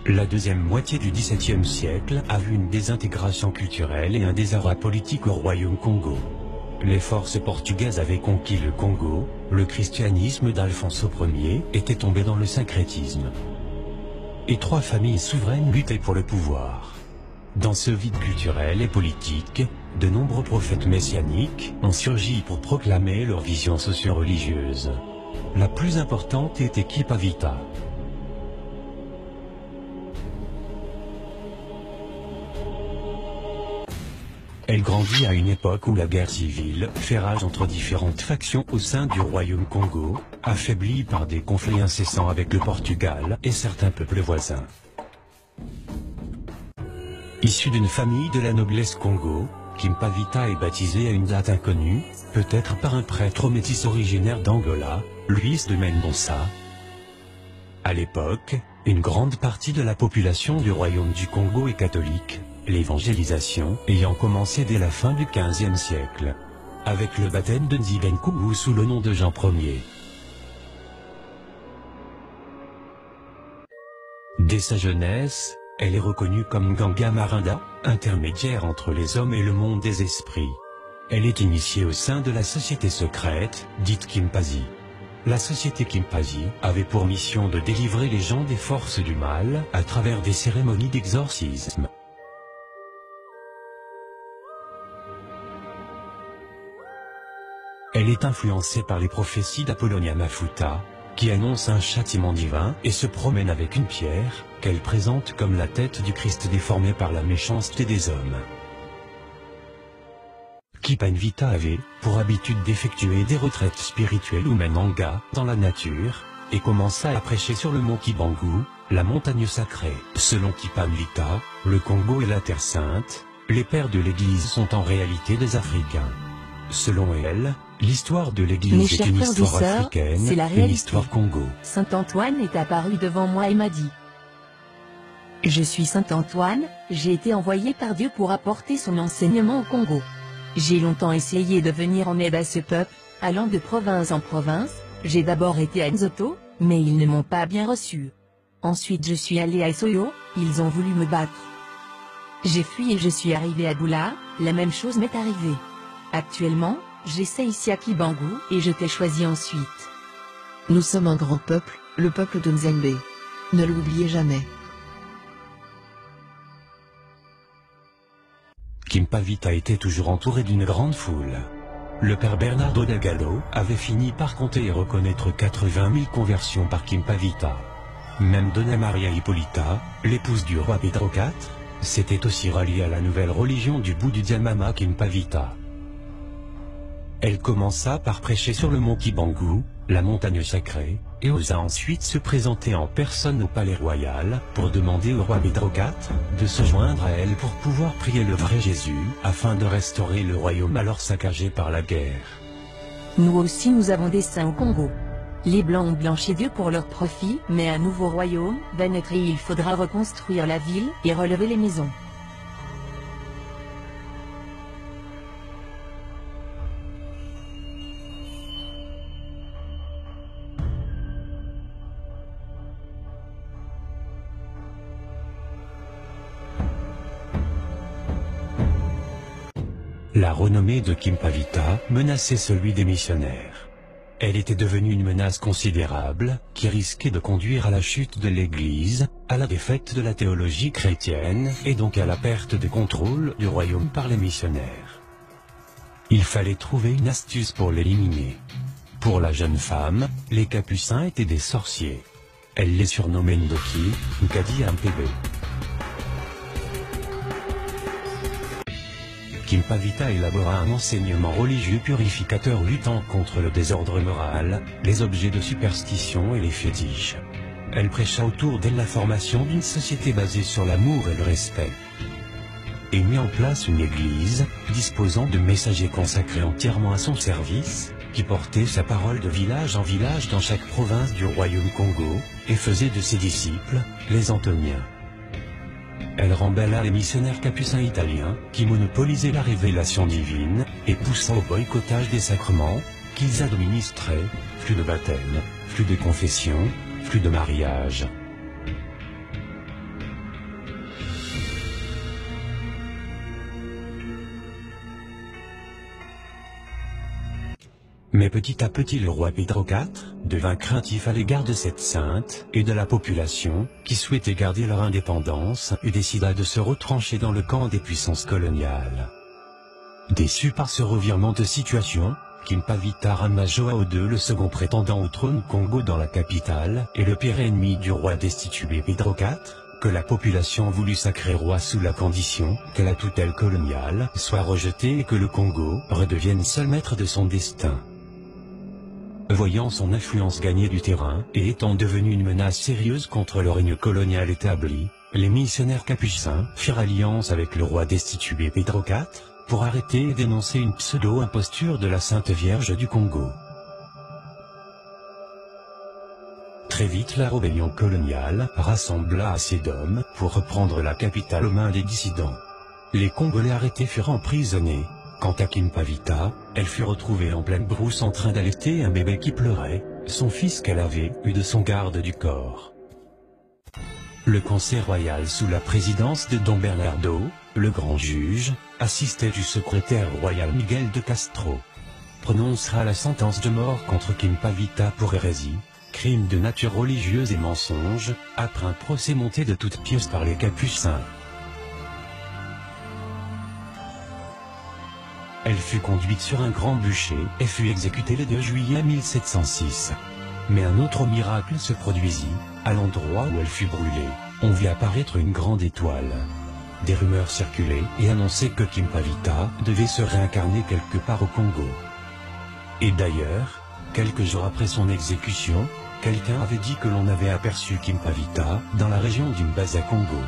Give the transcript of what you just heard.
La deuxième moitié du XVIIe siècle a vu une désintégration culturelle et un désarroi politique au royaume Congo. Les forces portugaises avaient conquis le Congo, le christianisme d'Alfonso Ier était tombé dans le syncrétisme. Et trois familles souveraines luttaient pour le pouvoir. Dans ce vide culturel et politique, de nombreux prophètes messianiques ont surgi pour proclamer leur vision socio-religieuse. La plus importante était Kipavita. Elle grandit à une époque où la guerre civile fait rage entre différentes factions au sein du royaume Congo, affaiblie par des conflits incessants avec le Portugal et certains peuples voisins. Issue d'une famille de la noblesse Congo, Kipavita est baptisée à une date inconnue, peut-être par un prêtre métis originaire d'Angola, Luis de Mendonça. À l'époque, une grande partie de la population du royaume du Congo est catholique, l'évangélisation ayant commencé dès la fin du XVe siècle, avec le baptême de Nzibenkougou sous le nom de Jean Ier. Dès sa jeunesse, elle est reconnue comme Ganga Marinda, intermédiaire entre les hommes et le monde des esprits. Elle est initiée au sein de la société secrète, dite Kimpazi. La société Kimpazi avait pour mission de délivrer les gens des forces du mal à travers des cérémonies d'exorcisme. Elle est influencée par les prophéties d'Apollonia Mafuta, qui annonce un châtiment divin et se promène avec une pierre, qu'elle présente comme la tête du Christ déformée par la méchanceté des hommes. Kipavita avait pour habitude d'effectuer des retraites spirituelles ou menanga dans la nature, et commença à prêcher sur le mont Kibangu, la montagne sacrée. Selon Kipavita, le Congo est la Terre Sainte, les pères de l'Église sont en réalité des Africains. Selon elle, l'histoire de l'Église est une histoire africaine, c'est la une réalité. histoire Congo. Saint Antoine est apparu devant moi et m'a dit: Je suis Saint Antoine, j'ai été envoyé par Dieu pour apporter son enseignement au Congo. J'ai longtemps essayé de venir en aide à ce peuple, allant de province en province. J'ai d'abord été à Nzoto, mais ils ne m'ont pas bien reçu. Ensuite je suis allé à Soyo, ils ont voulu me battre. J'ai fui et je suis arrivé à Boula, la même chose m'est arrivée. Actuellement, j'essaie ici à Kibangu et je t'ai choisi ensuite. Nous sommes un grand peuple, le peuple de Nzembe. Ne l'oubliez jamais. Kipavita était toujours entouré d'une grande foule. Le père Bernardo da Gallo avait fini par compter et reconnaître 80 000 conversions par Kipavita. Même Donna Maria Hippolyta, l'épouse du roi Pedro IV, s'était aussi ralliée à la nouvelle religion du bouddhisme Mama Kipavita. Elle commença par prêcher sur le mont Kibangu, la montagne sacrée, et osa ensuite se présenter en personne au palais royal pour demander au roi Pedro IV de se joindre à elle pour pouvoir prier le vrai Jésus afin de restaurer le royaume alors saccagé par la guerre. Nous aussi nous avons des saints au Congo. Les Blancs ont blanchi Dieu pour leur profit, mais un nouveau royaume va naître et il faudra reconstruire la ville et relever les maisons. La renommée de Kipavita menaçait celui des missionnaires. Elle était devenue une menace considérable, qui risquait de conduire à la chute de l'Église, à la défaite de la théologie chrétienne, et donc à la perte de contrôle du royaume par les missionnaires. Il fallait trouver une astuce pour l'éliminer. Pour la jeune femme, les capucins étaient des sorciers. Elle les surnommait Ndoki, Nkadi Mpebe. Kipavita élabora un enseignement religieux purificateur luttant contre le désordre moral, les objets de superstition et les fétiches. Elle prêcha autour d'elle la formation d'une société basée sur l'amour et le respect. Et mit en place une église, disposant de messagers consacrés entièrement à son service, qui portait sa parole de village en village dans chaque province du royaume Congo, et faisait de ses disciples, les Antoniens. Elle rembella les missionnaires capucins italiens, qui monopolisaient la révélation divine, et poussa au boycottage des sacrements, qu'ils administraient, flux de baptême, flux de confession, flux de mariage. Mais petit à petit le roi Pedro IV devint craintif à l'égard de cette sainte et de la population, qui souhaitait garder leur indépendance, et décida de se retrancher dans le camp des puissances coloniales. Déçu par ce revirement de situation, Kimpavita ramena Joao II, le second prétendant au trône Congo dans la capitale, et le pire ennemi du roi destitué Pedro IV, que la population voulut sacrer roi sous la condition que la tutelle coloniale soit rejetée et que le Congo redevienne seul maître de son destin. Voyant son influence gagner du terrain, et étant devenu une menace sérieuse contre le règne colonial établi, les missionnaires capucins firent alliance avec le roi destitué Pedro IV, pour arrêter et dénoncer une pseudo-imposture de la Sainte Vierge du Congo. Très vite la rébellion coloniale rassembla assez d'hommes pour reprendre la capitale aux mains des dissidents. Les Congolais arrêtés furent emprisonnés. Quant à Kimpavita, elle fut retrouvée en pleine brousse en train d'allaiter un bébé qui pleurait, son fils qu'elle avait eu de son garde du corps. Le conseil royal sous la présidence de Don Bernardo, le grand juge, assisté du secrétaire royal Miguel de Castro, prononcera la sentence de mort contre Kimpavita pour hérésie, crime de nature religieuse et mensonge, après un procès monté de toutes pièces par les capucins. Elle fut conduite sur un grand bûcher et fut exécutée le 2 juillet 1706. Mais un autre miracle se produisit, à l'endroit où elle fut brûlée, on vit apparaître une grande étoile. Des rumeurs circulaient et annonçaient que Kimpavita devait se réincarner quelque part au Congo. Et d'ailleurs, quelques jours après son exécution, quelqu'un avait dit que l'on avait aperçu Kimpavita dans la région du Baza-Congo.